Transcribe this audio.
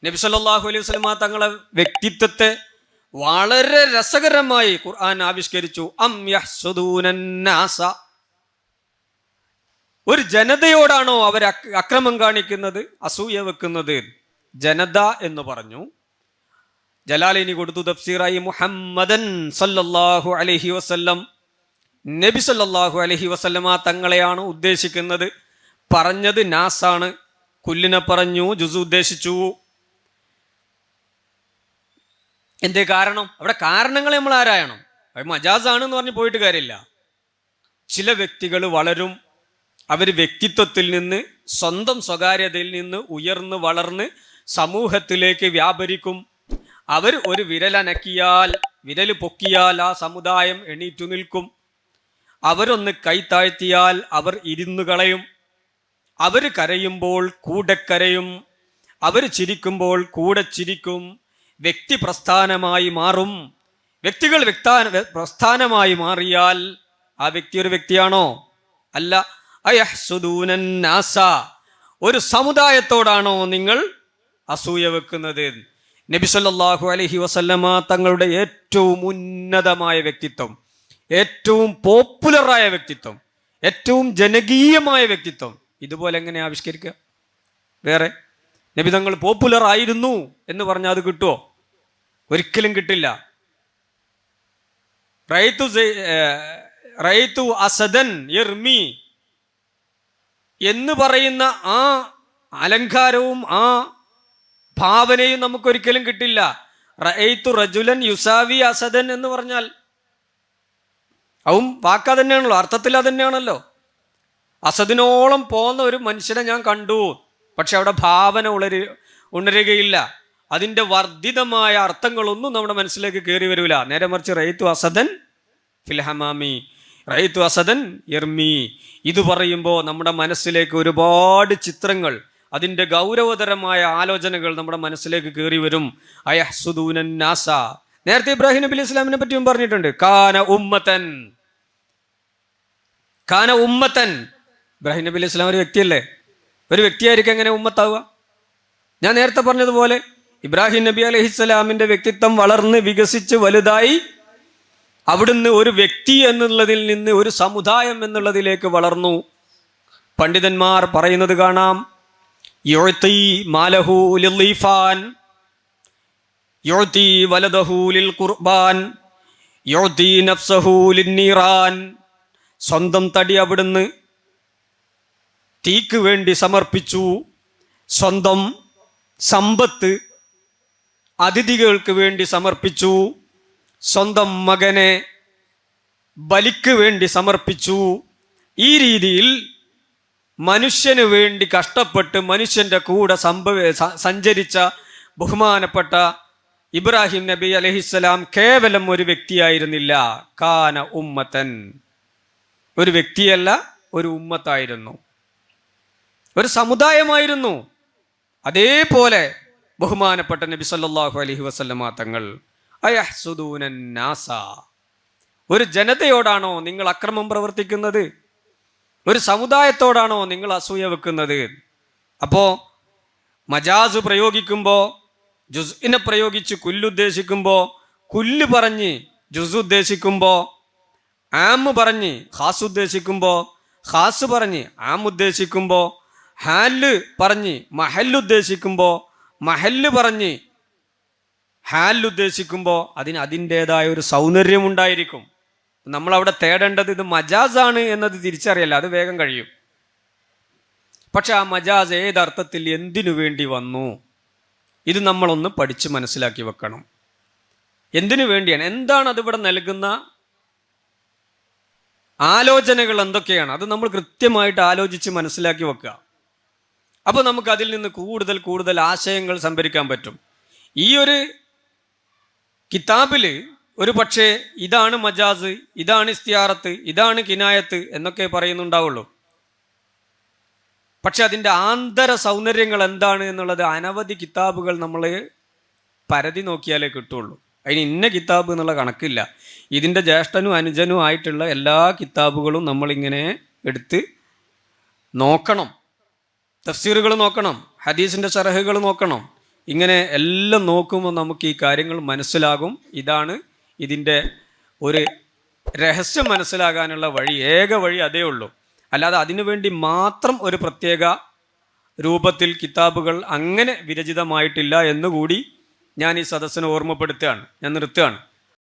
നബി സല്ലല്ലാഹു അലൈഹി വസല്ലമ തങ്ങളെ വ്യക്തിത്വത്തെ വളരെ രസകരമായി ഖുർആൻ ആവിഷ്കരിച്ചു. അം യഹ്സുദൂനന്നാസ, ഒരു ജനതയോടാണോ അവർ അക്രമം കാണിക്കുന്നത്, അസൂയ വെക്കുന്നത്? ജനത എന്ന് പറഞ്ഞു. ജലാലിനി കൊടുത്തു തഫ്സീറായി മുഹമ്മദൻ സല്ലല്ലാഹു അലൈഹി വസല്ലം, നബി സല്ലല്ലാഹു അലൈഹി വസല്ലമ തങ്ങളെയാണ് ഉദ്ദേശിക്കുന്നത്. പറഞ്ഞത് നാസാണ്. കുല്ലിനെ പറഞ്ഞു, ജുസ് ഉദ്ദേശിച്ചു. എന്തേ കാരണം? അവിടെ കാരണങ്ങൾ നമ്മൾ ആരായണം. അത് മജാസാണെന്ന് പറഞ്ഞ് പോയിട്ട് കാര്യമില്ല. ചില വ്യക്തികൾ വളരും, അവർ വ്യക്തിത്വത്തിൽ നിന്ന്, സ്വന്തം സ്വകാര്യതയിൽ നിന്ന് ഉയർന്ന് വളർന്ന് സമൂഹത്തിലേക്ക് വ്യാപരിക്കും. അവർ ഒരു വിരലനക്കിയാൽ, വിരൽ പൊക്കിയാൽ ആ സമുദായം എണീറ്റു നിൽക്കും. അവരൊന്ന് കൈത്താഴ്ത്തിയാൽ അവർ ഇരുന്നു കളയും. അവർ കരയുമ്പോൾ കൂടെ കരയും, അവർ ചിരിക്കുമ്പോൾ കൂടെ ചിരിക്കും. വ്യക്തി പ്രസ്ഥാനമായി മാറും. വ്യക്തികൾ പ്രസ്ഥാനമായി മാറിയാൽ ആ വ്യക്തി ഒരു വ്യക്തിയാണോ? അല്ല. അയഹ്സുദൂനന്നാസ, ഒരു സമുദായത്തോടാണോ നിങ്ങൾ അസൂയ വെക്കുന്നത്? നബി സല്ലല്ലാഹു അലൈഹി വസല്ലമ തങ്ങളുടെ ഏറ്റവും ഉന്നതമായ വ്യക്തിത്വം, ഏറ്റവും പോപ്പുലറായ വ്യക്തിത്വം, ഏറ്റവും ജനകീയമായ വ്യക്തിത്വം ഇതുപോലെ എങ്ങനെ ആവിഷ്കരിക്കുക? വേറെ നബി തങ്ങൾ പോപ്പുലർ ആയിരുന്നു എന്ന് പറഞ്ഞാൽ അത് കിട്ടുമോ? ഒരിക്കലും കിട്ടില്ല. റഅയ്തു അസദൻ യർമി എന്ന് പറയുന്ന ആ അലങ്കാരവും ആ ഭാവനയും നമുക്കൊരിക്കലും കിട്ടില്ല. റഅയ്തു റജുലൻ യുസാവി അസദൻ എന്ന് പറഞ്ഞാൽ അതും വാക്കാ തന്നെയാണല്ലോ, അർത്ഥത്തിൽ അത് തന്നെയാണല്ലോ. അസദിനോളം പോകുന്ന ഒരു മനുഷ്യനെ ഞാൻ കണ്ടു, പക്ഷെ അവിടെ ഭാവന ഉണരുകയില്ല. അതിൻ്റെ വർദ്ധിതമായ അർത്ഥങ്ങളൊന്നും നമ്മുടെ മനസ്സിലേക്ക് കയറി വരില്ല. നേരെ മറിച്ച് റഅയ്തു അസദൻ ഫിൽ ഹമാമി, റഅയ്തു അസദൻ യർമി, ഇത് പറയുമ്പോൾ നമ്മുടെ മനസ്സിലേക്ക് ഒരുപാട് ചിത്രങ്ങൾ, അതിൻ്റെ ഗൗരവതരമായ ആലോചനകൾ നമ്മുടെ മനസ്സിലേക്ക് കയറി വരും. അയഹ്സുദൂനന്നാസ, നേരത്തെ ഇബ്രാഹിം നബി ഇസ്ലാമിനെ പറ്റിയും പറഞ്ഞിട്ടുണ്ട്. കാന ഉമ്മത്തൻ. ഇബ്രാഹിം നബി ഇസ്ലാം ഒരു വ്യക്തിയല്ലേ? ഒരു വ്യക്തിയായിരിക്കും എങ്ങനെ ഉമ്മത്താവുക? ഞാൻ നേരത്തെ പറഞ്ഞതുപോലെ ഇബ്രാഹിം നബി അലൈഹിസ്സലാമിൻ്റെ വ്യക്തിത്വം വളർന്ന് വികസിച്ച് വലുതായി അവിടുന്ന് ഒരു വ്യക്തി എന്നുള്ളതിൽ നിന്ന് ഒരു സമുദായം എന്നുള്ളതിലേക്ക് വളർന്നു. പണ്ഡിതന്മാർ പറയുന്നത് കാണാം, യുഅ്തി മാലഹു ലിൽഫാൻ, യുഅ്തി വലദഹു ലിൽ ഖുർബാൻ, യുഅ്തി നഫ്സഹു ലിന്നീറാൻ. സ്വന്തം തടി അവിടുന്ന് തീക്ക് വേണ്ടി സമർപ്പിച്ചു, സ്വന്തം സമ്പത്ത് അതിഥികൾക്ക് വേണ്ടി സമർപ്പിച്ചു, സ്വന്തം മകനെ ബലിക്ക് വേണ്ടി സമർപ്പിച്ചു. ഈ രീതിയിൽ മനുഷ്യന് വേണ്ടി കഷ്ടപ്പെട്ട് മനുഷ്യൻ്റെ കൂടെ സഞ്ചരിച്ച ബഹുമാനപ്പെട്ട ഇബ്രാഹിം നബി അലൈഹിസ്സലാം കേവലം ഒരു വ്യക്തിയായിരുന്നില്ല. കാന ഉമ്മത്തൻ, ഒരു വ്യക്തിയല്ല, ഒരു ഉമ്മത്തായിരുന്നു, ഒരു സമുദായമായിരുന്നു. അതേപോലെ ബഹുമാനപ്പെട്ട നബി സല്ലല്ലാഹു അലൈഹി വസല്ലമ തങ്ങൾ അയഹ്സുദൂനന്നാസ, ഒരു ജനതയോടാണോ നിങ്ങൾ അക്രമം പ്രവർത്തിക്കുന്നത്? ഒരു സമുദായത്തോടാണോ നിങ്ങൾ അസൂയ വെക്കുന്നത്? അപ്പോൾ മജാസ് പ്രയോഗിക്കുമ്പോൾ ജുസ്ഇനെ പ്രയോഗിച്ച് കുല്ലുദ്ദേശിക്കുമ്പോൾ, കുല്ല് പറഞ്ഞ് ജുസ് ഉദ്ദേശിക്കുമ്പോൾ, ആം പറഞ്ഞ് ഖാസ് ഉദ്ദേശിക്കുമ്പോൾ, ഖാസ് പറഞ്ഞ് ആം ഉദ്ദേശിക്കുമ്പോൾ, ഹാല് പറഞ്ഞ് മഹല്ലുദ്ദേശിക്കുമ്പോൾ, മഹല്ല് പറഞ്ഞ് ഹാലുദ്ദേശിക്കുമ്പോൾ അതിന് അതിൻ്റെതായ ഒരു സൗന്ദര്യമുണ്ടായിരിക്കും. നമ്മളവിടെ തേടേണ്ടത് ഇത് മജാസാണ് എന്നത് തിരിച്ചറിയല്ല, അത് വേഗം കഴിയും. പക്ഷെ ആ മജാസ് ഏതർത്ഥത്തിൽ എന്തിനു വേണ്ടി വന്നു, ഇത് നമ്മളൊന്ന് പഠിച്ച് മനസ്സിലാക്കി വെക്കണം. എന്തിനു വേണ്ടിയാണ്, എന്താണ് അതിവിടെ നൽകുന്ന ആലോചനകൾ എന്തൊക്കെയാണ്, അത് നമ്മൾ കൃത്യമായിട്ട് ആലോചിച്ച് മനസ്സിലാക്കി വെക്കുക. അപ്പോൾ നമുക്ക് അതിൽ നിന്ന് കൂടുതൽ ആശയങ്ങൾ സംഭരിക്കാൻ പറ്റും. ഈ ഒരു കിതാബിൽ ഒരു പക്ഷേ ഇതാണ് മജാസ്, ഇതാണ് ഇസ്തിയാറത്ത്, ഇതാണ് കിനായത്ത് എന്നൊക്കെ പറയുന്നുണ്ടാവുള്ളൂ. പക്ഷെ അതിൻ്റെ ആന്തര സൗന്ദര്യങ്ങൾ എന്താണ് എന്നുള്ളത് അനവധി കിതാബുകൾ നമ്മൾ പരതി നോക്കിയാലേ കിട്ടുള്ളൂ. അതിന് ഇന്ന കിതാബ് എന്നുള്ള കണക്കില്ല. ഇതിൻ്റെ ജ്യേഷ്ഠനും അനുജനും ആയിട്ടുള്ള എല്ലാ കിതാബുകളും നമ്മളിങ്ങനെ എടുത്ത് നോക്കണം. തഫ്സീറുകൾ നോക്കണം, ഹദീസിൻ്റെ ശറഹുകൾ നോക്കണം, ഇങ്ങനെ എല്ലാം നോക്കുമ്പോൾ നമുക്ക് ഈ കാര്യങ്ങൾ മനസ്സിലാകും. ഇതാണ് ഇതിൻ്റെ ഒരു രഹസ്യം മനസ്സിലാകാനുള്ള വഴി, ഏക വഴി അതേ ഉള്ളൂ. അല്ലാതെ അതിനു വേണ്ടി മാത്രം ഒരു പ്രത്യേക രൂപത്തിൽ കിതാബുകൾ അങ്ങനെ വിരചിതമായിട്ടില്ല എന്നുകൂടി ഞാൻ ഈ സദസ്സിനെ ഓർമ്മപ്പെടുത്തുകയാണ്. ഞാൻ നിർത്തുകയാണ്.